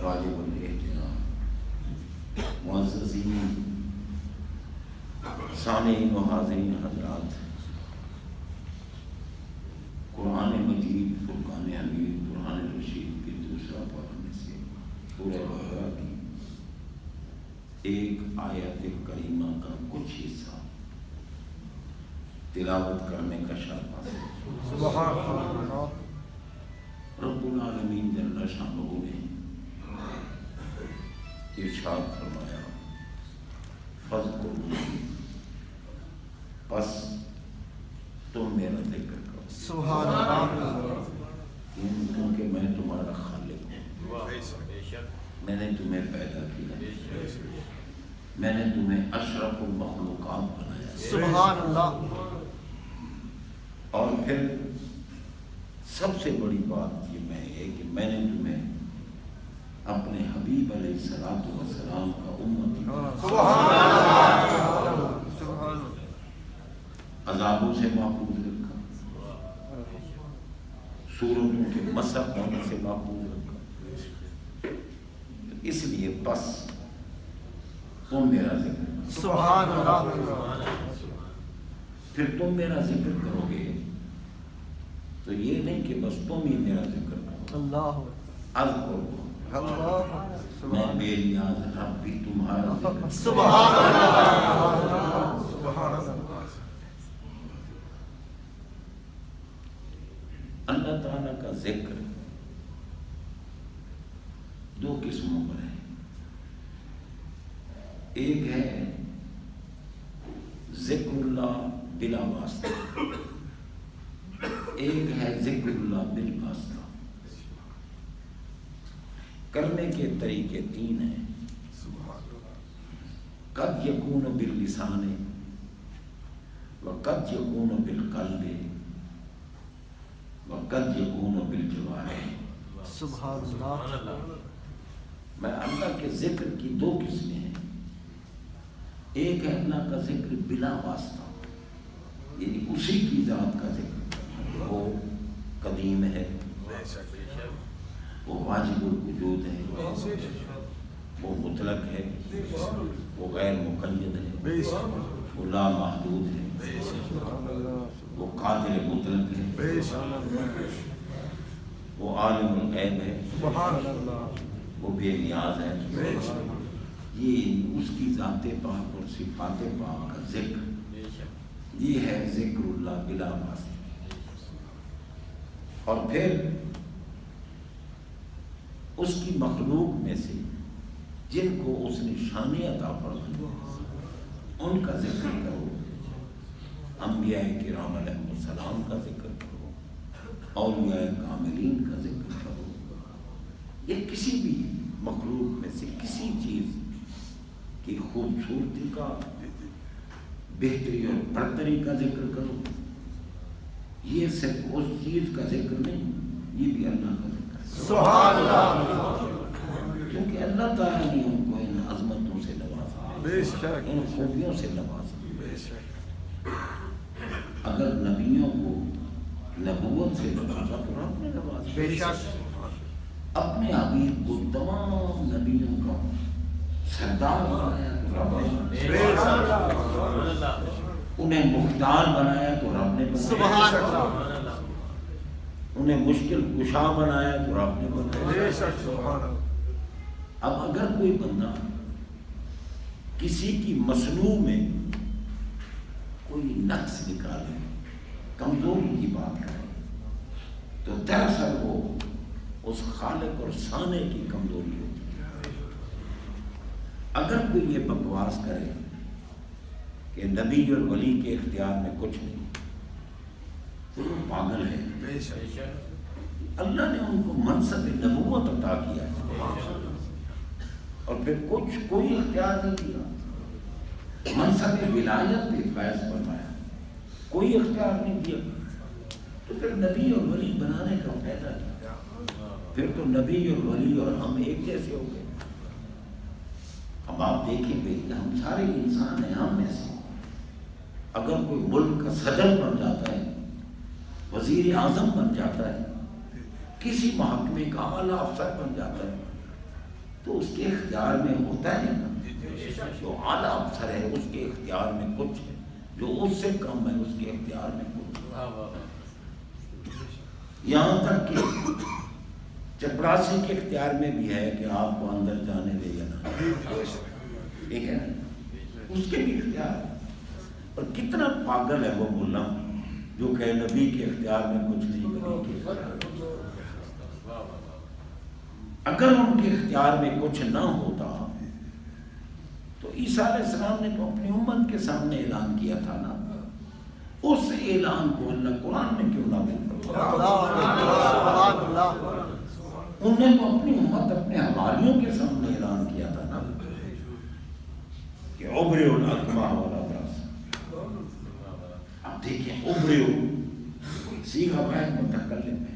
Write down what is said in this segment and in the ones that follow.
واجب الاحترام معززین سامعین و حاضرین حضرات، قرآن مجید فرقان حمید قرآن رشید کے دوسرا پارہ میں سے سورہ بقرہ کی ایک آیت کریمہ کا کچھ حصہ تلاوت کرنے کا شرف حاصل۔ سبحان اللہ۔ رب العالمین جل شانہ نے ارشاد فرمایا فاذکرونی، پس تم میرا ذکر کرو۔ سبحان اللہ۔ کیونکہ میں تمہارا خالق ہوں، میں نے تمہیں پیدا کیا، میں نے تمہیں اشرف المخلوقات بنایا۔ سبحان اللہ۔ اور پھر سب سے بڑی بات یہ ہے کہ میں نے تمہیں اپنے حبیب علیہ الصلوۃ والسلام کا امتی عذابوں سے محفوظ رکھا، سورتوں کے مسخ ہونے سے محفوظ رکھا۔ تو اس لیے بس تم میرا ذکر کرو۔ سبحان اللہ۔ پھر تم میرا ذکر کرو گے تو یہ نہیں کہ بس تم ہی میرا ذکر کرو، اللہ اذکر، اللہ۔ میں بے نیاز رب بھی تمہارا ذکر۔ سبحان اللہ۔ سبحان اللہ۔ اللہ تعالیٰ کا ذکر دو قسموں پر ہے، ایک ہے ذکر اللہ بلا واسطہ، ایک ہے ذکر اللہ بالواسطہ۔ کرنے کے طریقے تین ہیں، قد یکون باللسان وقد یکون بالقلب وقد یکون بالجوارح۔ سبحان اللہ۔ میں اللہ کے ذکر کی دو قسمیں ہیں، ایک ہے اللہ کا ذکر بلا واسطہ، یعنی اسی کی ذات کا ذکر، وہ قدیم ہے، وہ واجب الوجود ہے، وہ مطلق ہے، وہ غیر مقید ہے، وہ لا محدود ہے، وہ قادر مطلق ہے، وہ عالم الغیب ہے، وہ بے نیاز ہے۔ یہ اس کی ذات پاک اور صفات پاک کا ذکر، یہ ہے ذکر اللہ بلا واسطہ۔ اور پھر اس کی مخلوق میں سے جن کو اس نے شان عطا فرمائی ان کا ذکر کرو، انبیاء کرام علیہ السلام کا ذکر کرو، اولیاء کاملین کا ذکر کرو، یہ کسی بھی مخلوق میں سے کسی چیز کی خوبصورتی کا، بہتری اور برتری کا ذکر کرو۔ یہ صرف اس چیز کا ذکر نہیں، یہ بھی اللہ کا ذکر ہے۔ سبحان اللہ۔ کیونکہ اللہ تعالیٰ نے ان کو ان عظمتوں سے نوازا، ان خوبیوں سے نوازا۔ اگر نبیوں کو نبوت سے نوازا تو رب نے نوازا، اپنے حبیب کو تمام نبیوں کا سردار بنایا تو رب نے، انہیں مختار بنایا تو رب نے بنایا، انہیں مشکل کشا بنایا تو رب نے بنایا۔ اب اگر کوئی بندہ کسی کی مصنوع میں کوئی نقص نکالے، کمزوری کی بات کرے، تو دراصل وہ اس خالق اور صانع کی کمزوری ہوتی ہے۔ اگر کوئی یہ بکواس کرے کہ نبی اور ولی کے اختیار میں کچھ نہیں، تو وہ پاگل ہے۔ اللہ نے ان کو منصب نبوت عطا کیا ہے اور پھر کوئی اختیار نہیں دیا، منصب ولایت پہ فیض فرمایا، کوئی اختیار نہیں دیا، تو پھر نبی اور ولی بنانے کا فائدہ کیا؟ پھر تو نبی اور ولی اور ہم ایک جیسے ہو گئے۔ اب آپ دیکھیں گے کہ ہم سارے انسان ہیں، ہم میں سے اگر کوئی ملک کا صدر بن جاتا ہے، وزیر اعظم بن جاتا ہے، کسی محکمے کا اعلیٰ افسر بن جاتا ہے، تو اس کے اختیار میں ہوتا ہے نا. جو اعلیٰ افسر ہے اس کے اختیار میں کچھ ہے، جو اس سے کم ہے اس کے اختیار میں کچھ ہے. یہاں تک کہ چپراسی کے اختیار میں بھی ہے کہ آپ کو اندر جانے دے یا نہ، ٹھیک ہے نا، اس کے بھی اختیار ہے. اور کتنا پاگل ہے وہ ملا جو کہ نبی کے اختیار میں کچھ نہیں، نبی کے اختیار میں. اگر ان کے اختیار میں کچھ نہ ہوتا تو عیسیٰ علیہ السلام نے تو اپنی امت کے سامنے اعلان کیا تھا نا. اس اعلان کو اللہ قرآن میں کیوں نازل کرتا؟ انہوں نے تو اپنی امت اپنے حواریوں کے سامنے اعلان کیا تھا نا کہ ابرئ الاکمہ والابرص. اب دیکھیں ابرئ صیغہ واحد متکلم ہے،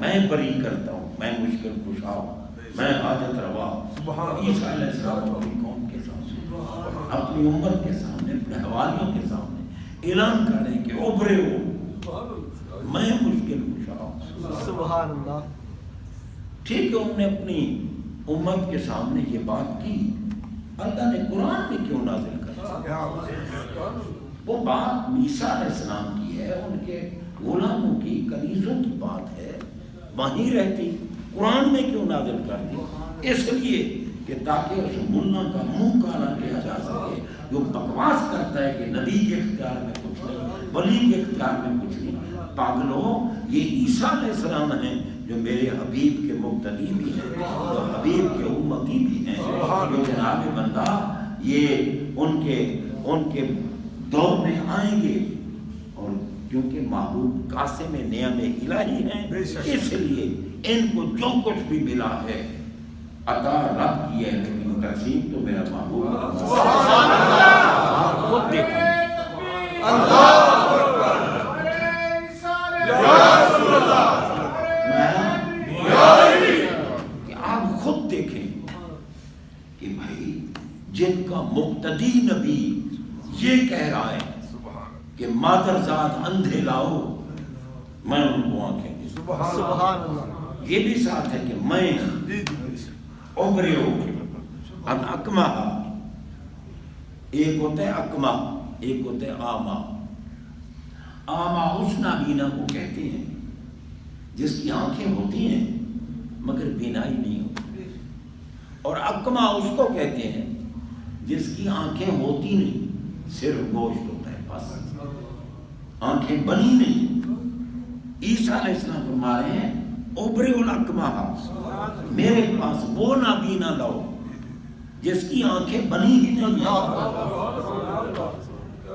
میں بری کرتا ہوں، میں مشکل کشا ہوں، میں حاجت روا. عیسیٰ علیہ السلام اپنی قوم کے سامنے، اپنی امت کے سامنے، اپنے حواریوں کے سامنے اعلان کر رہے ہیں کہ ابرئ میں مشکل کشا ہوں. سبحان اللہ. ٹھیک ہے، انہوں نے اپنی امت کے سامنے یہ بات کی، اللہ نے قرآن میں کیوں نازل کر؟ وہ بات عیسیٰ علیہ السلام کی ہے، ان کے غلاموں کی کنیزوں کی بات ہے، وہیں رہتی، قرآن میں کیوں نازل کر دی؟ اس لیے کہ تاکہ اس ملا کا منہ کالا کیا جا سکے جو بکواس کرتا ہے کہ نبی کے اختیار میں کچھ نہیں، ولی کے اختیار میں کچھ نہیں. پاگلوں، یہ عیسیٰ علیہ السلام ہیں جو میرے حبیب کے مقتدی بھی ہیں، جو حبیب کے امتی بھی ہیں، جو جناب بندہ یہ ان کے دور میں آئیں گے. اور کیونکہ محبوب قاسم نعم الہی ہیں، اس لیے ان کو جو کچھ بھی ملا ہے عطا رب کی ہے، لیکن تقسیم تو میرا محبوب. خود دیکھیں، آپ خود دیکھیں کہ بھائی جن کا مقتدی نبی یہ کہہ رہا ہے کہ مادرزاد اندھے لاؤ، میں ان کو آنکھیں دوں. سبحان اللہ. یہ بھی ساتھ ہے کہ میں ابرئ الاکمہ، ایک ہوتا ہے اکمہ، ایک ہوتا ہے آما. آما اس نابینا کو کہتے ہیں جس کی آنکھیں ہوتی ہیں مگر بینائی نہیں ہوتی، اور اکمہ اس کو کہتے ہیں جس کی آنکھیں ہوتی نہیں، صرف گوشت ہوتا ہے، بس آنکھیں بنی نہیں. عیسیٰ علیہ السلام فرما رہے ہیں ابرئ الاکمہ، میرے پاس وہ نابینا لاؤ جس کی آنکھیں بنی ہی نہیں ہیں،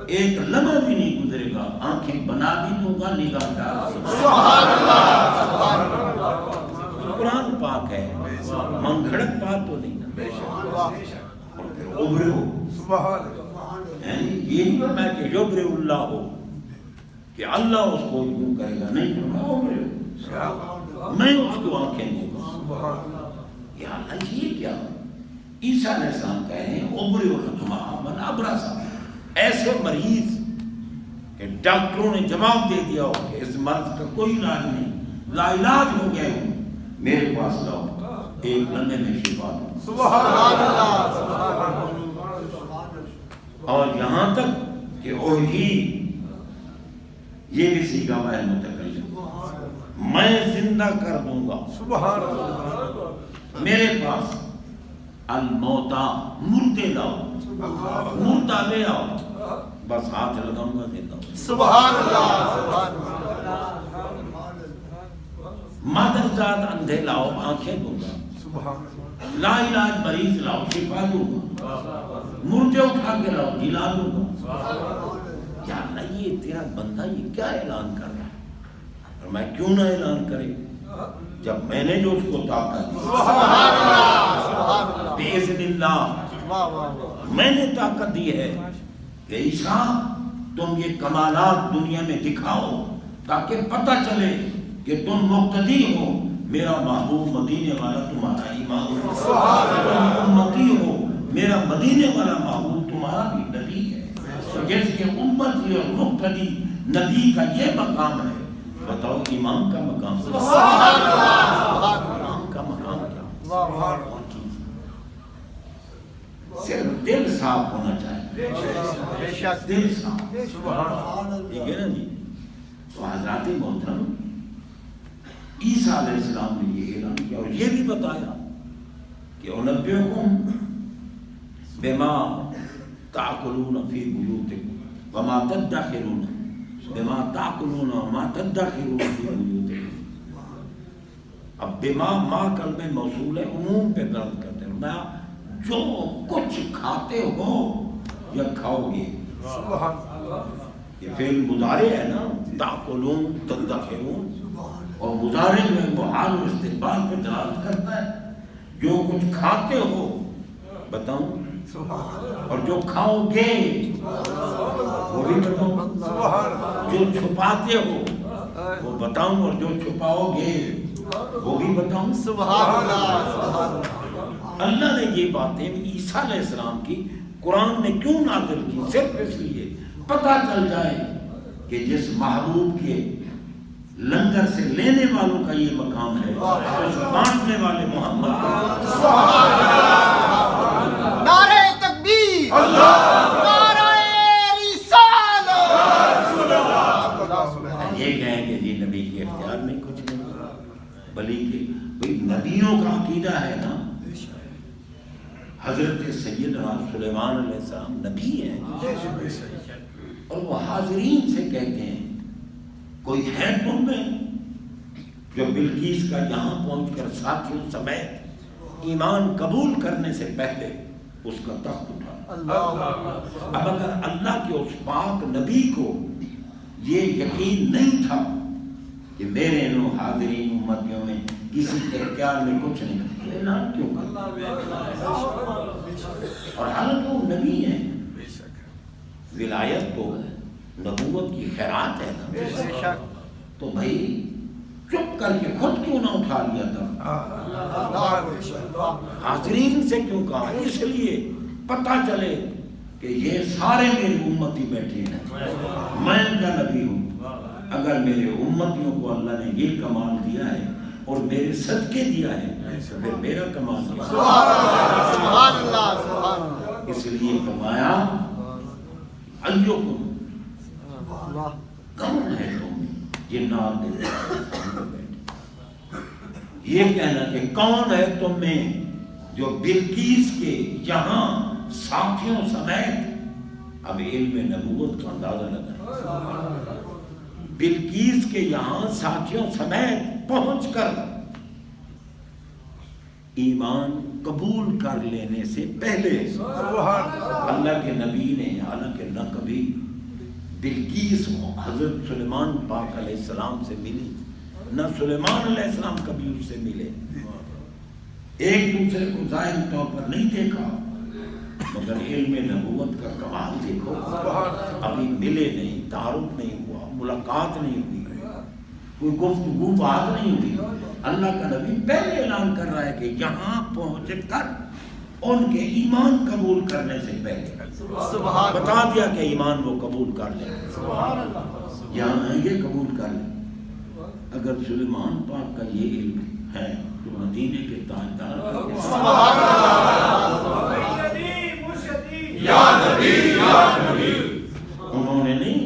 ایک لمحہ بھی نہیں گزرے گا آنکھیں بنا بھی دوں گا، نگاہ ڈال. قرآن پاک ہے، منگھڑت پاک تو نہیں نا. ابرئ، یہ نہیں فرمایا کہ یبرئ اللہ ہو کہ اللہ اس کو یوں کرے گا، نہیں، ابرئ میں اس کو آنکھیں دوں گا. یا اللہ یہ کیا؟ عیسیٰ علیہ السلام کہہ رہے ہیں ابرئ الاکمہ من ابرص. ایسے مریض کہ ڈاکٹروں نے جواب دے دیا ہو کہ اس مرض کا کوئی علاج نہیں، لا علاج ہو گئے ہو، میرے پاس لاؤ، ایک لمحے میں شفا دو. سبحان اللہ. اور یہاں تک کہ وہی یہ بھی صیغہ واحد متکلم، میں زندہ کر دوں گا. سبحان اللہ. میرے پاس الموتا، مردے لاؤ، مردہ لے آؤ، بس ہاتھ لگاؤں گا زندہ. سبحان اللہ. مادرزاد اندھے لاؤ، آنکھیں دوں گا. لا علاج مریض لاؤ، شفا دوں گا. مردے اٹھا کے لاؤ، جلا دوں گا. یا اللہ یہ تیرا بندہ یہ کیا اعلان کر رہا ہے؟ اور میں کیوں نہ اعلان کرے جب میں نے جو اس کو طاقت دی. بِإِذْنِ اللہ، میں نے طاقت دی ہے کہ عیسیٰ تم یہ کمالات دنیا میں دکھاؤ تاکہ پتہ چلے کہ تم مقتدی ہو، میرا محبوب مدینے والا تمہارا امام ہے. تم امتی ہو، میرا مدینے والا محبوب تمہارا بھی نبی ہے. جس کے امتی اور مقتدی نبی کا یہ مقام ہے، بتاؤ امام کا مقام، امام کا مقام کیا؟ صرف دل صاف ہونا چاہیے، بے شک دل صاف، سبحان ٹھیک ہے نا جی؟ تو حضرات محترم عیسیٰ علیہ السلام نے یہ اعلان کیا اور یہ بھی بتایا کہ انبئکم بما تاکلون فی بیوتکم وما تدخرون بما تاکلون وما تدخرون فی بیوتکم۔ اب بما ما کلمہ موصول ہے، عموم پہ درد کرتے ہیں، میں جو کچھ کھاتے ہو یا کھاؤ گے، یہ فعل مضارع ہے نا، تاکلون تدخرون، اور مضارع میں وہ حال و استقبال پہ دلالت کرتا ہے، جو کچھ کھاتے ہو بتاؤں اور جو کھاؤ گے وہ بھی بتاؤں، جو چھپاتے ہو وہ بتاؤں اور جو چھپاؤ گے وہ بھی بتاؤں۔ سبحان اللہ۔ اللہ نے یہ باتیں عیسیٰ علیہ السلام کی قرآن میں کیوں نازل کی؟ صرف اس لیے پتہ چل جائے کہ جس محبوب کے لنگر سے لینے والوں کا یہ مقام ہے، اس بانٹنے والے محمد کا۔ نعرہ تکبیر، نعرہ رسالت۔ یہ کہیں کہ جی نبی کے اختیار میں کچھ نہیں، بلکہ بھئی نبیوں کا عقیدہ ہے نا، حضرت سیدنا سلیمان علیہ السلام نبی ہیں، اور وہ حاضرین سے کہتے ہیں کوئی ہے تم میں جو بلقیس کا یہاں پہنچ کر ساتھیوں سمیت ایمان قبول کرنے سے پہلے اس کا تخت اٹھا۔ اب اگر اللہ کے اس پاک نبی کو یہ یقین نہیں تھا کہ میرے نو حاضرین امتیوں میں کسی کے اختیار میں کچھ نہیں، اعلان کیوں کرتا؟ اور حالانکہ وہ نبی ہیں، ولایت تو نبوت کی خیرات ہے نا، تو بھائی چپ کر کے خود کیوں نہ اٹھا لیا تھا؟ حاضرین سے کیوں کہا؟ اس لیے پتہ چلے کہ یہ سارے میری امتی بیٹھے ہیں، میں ان کا نبی ہوں۔ اگر میرے امتیوں کو اللہ نے یہ کمال دیا ہے اور میرے صدقے دیا ہے تو پھر میرا کمال ہے۔ سبحان اللہ، سبحان اللہ۔ اس لیے فرمایا ایوکم، کون ہے تم؟ جنات نے یہ کہنا کہ کون ہے تم میں جو بلقیس کے یہاں ساتھیوں سمیت، اب علم نبوت کا اندازہ لگا، بلقیس کے یہاں ساتھیوں سمیت پہنچ کر ایمان قبول کر لینے سے پہلے اللہ کے نبی نے، حالانکہ نہ کبھی بلقیس حضرت سلیمان پاک علیہ السلام سے ملی، نہ سلیمان علیہ السلام کبھی اس سے ملے، ایک دوسرے کو ظاہری طور پر نہیں دیکھا، مگر علم نبوت کا کمال دیکھو، ابھی ملے نہیں، تعارف نہیں ہوا، ملاقات نہیں ہوئی، کوئی گفتگو بات نہیں ہوئی، اللہ کا نبی پہلے اعلان کر رہا ہے کہ یہاں پہنچ کر ان کے ایمان قبول کرنے سے پہلے بتا دیا کہ ایمان وہ قبول کر لیں، یہاں آئیں قبول کر لیں۔ اگر سلیمان پاک کا یہ علم ہے تو مدینے کے تاجدار انہوں نے نہیں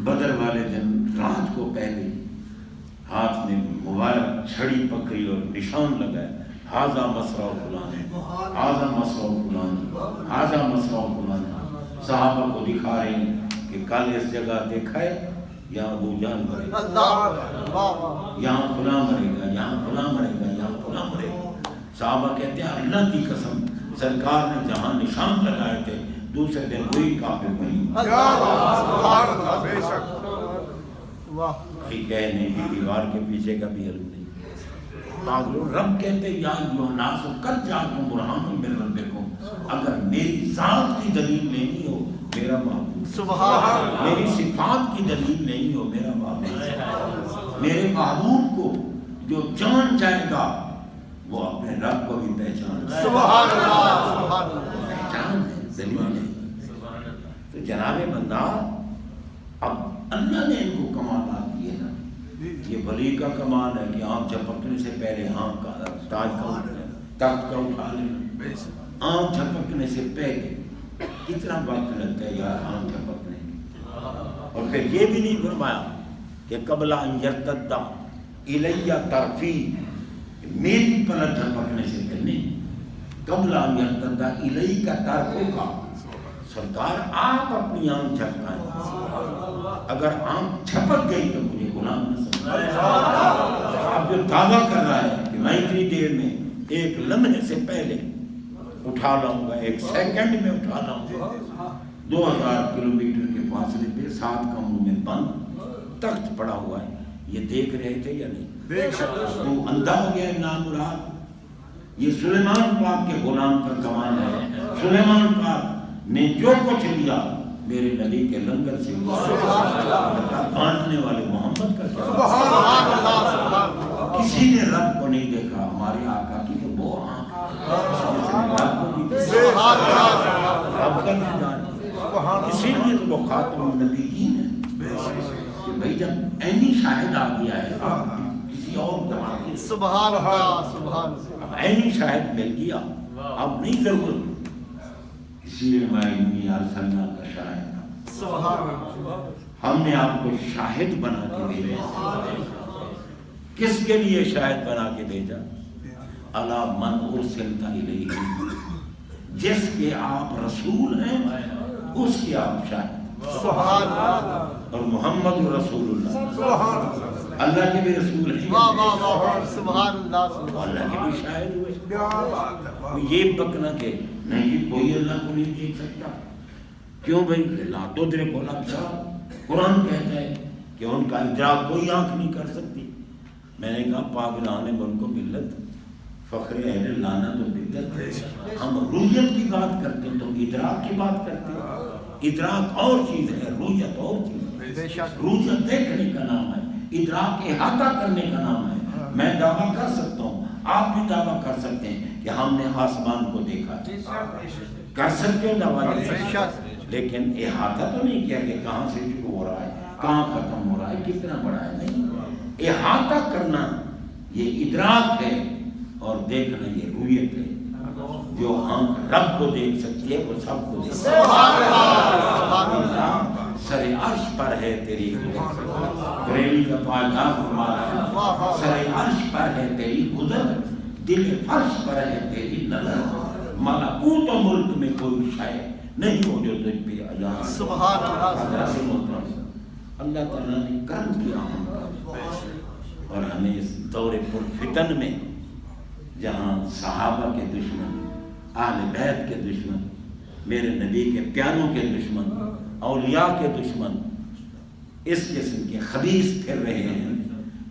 بدر والے دن رات کو پہلے ہاتھ میں مبارک چھڑی پکڑی اور نشان لگائے، ہاذا مسرع فلان، ہاذا مسرع فلان، ہاذا مسرع فلان، صحابہ کو دکھا رہے ہیں کہ کل اس جگہ دیکھا ہے، یہاں ابو جہل مرے گا، یہاں فلاں مرے گا، یہاں فلاں مرے گا، یہاں فلاں مرے گا۔ صحابہ کہتے ہیں اللہ کی قسم سرکار نے جہاں نشان لگائے تھے دوسرے دن کوئی کافر نہیں، کوئی کہے نہیں کہ دیوار کے پیچھے کا بھی علم نہیں۔ پاگلو رب کہتے یا ایھا الناس قد جاءکم برہان من ربکم، اگر میری ذات کی دلیل نہیں ہو میرا محبوب، سبحان، میری صفات کی دلیل نہیں ہو میرا محبوب، میرے محبوب کو جو جان جائے گا وہ اپنے رب کو بھی پہچان، سبحان اللہ، سبحان اللہ، پہچان ہے، دلیل ہے۔ تو جناب بندہ اب اللہ نے ان کو کمالات دیے نا، یہ ولی کا کمال ہے کہ آنکھ جھپکنے سے پہلے آنکھ کا تاج کا تخت کا اٹھا لیں. آنکھ جھپکنے سے پہلے کتنا وقت لگتا ہے یار آنکھ جھپکنے. اور پھر یہ بھی نہیں فرمایا کہ قبل ان یرتد الیہ طرفی، میری پلک جھپکنے سے پہلے قبل ان یرتد الیہ طرفوں کا. سرکار آپ اپنی آنکھ جھپکائیں، اگر آنکھ جھپک گئی تو مجھے غلام نہ سمجھیں. آپ جو دعویٰ کر رہا ہے کہ میں اتنی دیر میں ایک لمحے سے پہلے اٹھا لاؤں گا، ایک سیکنڈ میں اٹھا لاؤں گا، 2000 کلومیٹر کے فاصلے پہ 7 کمروں میں بند تخت پڑا ہوا ہے، یہ دیکھ رہے تھے یا نہیں؟ تو اندھا ہو گیا نامراد. یہ سلیمان پاک کے غلام کا کمال ہے. سلیمان پاک نے جو کچھ لیا میرے نبی کے لنگر سے بانٹنے والے محمد کا کسی نے رب کو نہیں دیکھا. ہمارے آقا کی تو وہ رب کا نہیں جانتے، اسی لیے تو وہ خاتم النبیین ہے کہ بھائی جب عینی شاہد آ گیا ہے کسی اور جماعت کے، سبحان اللہ سبحان اللہ، عینی شاہد مل گیا اب نہیں ضرورت. اسی لیے میں انی ارسلنا کا شاہد تھا. سبحان اللہ، ہم نے آپ کو شاہد بنا کے بھیجا. کس کے لیے شاہد بنا کے بھیجا؟ الا من ارسلت الیہ، جس کے آپ رسول ہیں اس کے آپ شاہد. سبحان اللہ، اور محمد رسول اللہ، سبحان اللہ، اللہ کے بھی رسول ہیں، واہ واہ واہ، سبحان اللہ سبحان اللہ کے اللہ. بھی شاہد ہوئے. یہ بکنا کہ نہیں کوئی اللہ کو نہیں دیکھ سکتا. کیوں بھائی؟ لا تدرک الابصار، قرآن کہتا ہے کہ ان کا ادراک کوئی آنکھ نہیں کر سکتی. میں نے کہا پاگلان ملک و ملت، فخر اہل لعنت و بدعت. ہم رویت کی بات کرتے ہیں تو ادراک کی بات کرتے ہیں. ادراک اور چیز ہے، رویت اور چیز ہے. بے شک، رویت دیکھنے کا نام ہے، ادراک احاطہ کرنے کا نام ہے. میں دعویٰ کر سکتا ہوں، آپ بھی دعویٰ کر سکتے ہیں کہ ہم نے آسمان کو دیکھا. کر سکتے ہو دعویٰ، بے شک، لیکن احاطہ تو نہیں کیا کہ کہاں سے شروع ہو رہا ہے، کہاں ختم ہو رہا ہے، کتنا بڑا ہے. نہیں، احاطہ کرنا یہ ادراک ہے اور دیکھنا یہ رویت ہے. جو آنکھ رب کو دیکھ سکتی ہے وہ سب کو دیکھ سکتی ہے. سبحان اللہ سبحان اللہ، سر عرش پر ہے تیری قدرت. بریلی کا پائیدار فرمایا سر عرش پر ہے تیری قدرت، دل فرش پر ہے تیری نظر. ملکوت و ملک میں کوئی شے نہیں ہو جو تجھ پہ عیان. سبحان اللہ، اللہ تعالیٰ نے کرم کیا ہم پر اور ہمیں اس دور پر فتن میں جہاں صحابہ کے دشمن، اہل بیت کے دشمن، میرے نبی کے پیاروں کے دشمن، اولیاء کے دشمن اس قسم کے خبیث پھر رہے ہیں،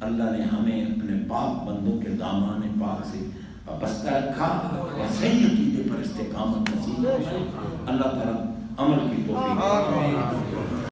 اللہ نے ہمیں اپنے پاک بندوں کے دامان پاک سے وابستہ رکھا اور صحیح عقیدے پر استقامت نصیب. اللہ تعالیٰ عمل کی توفیق.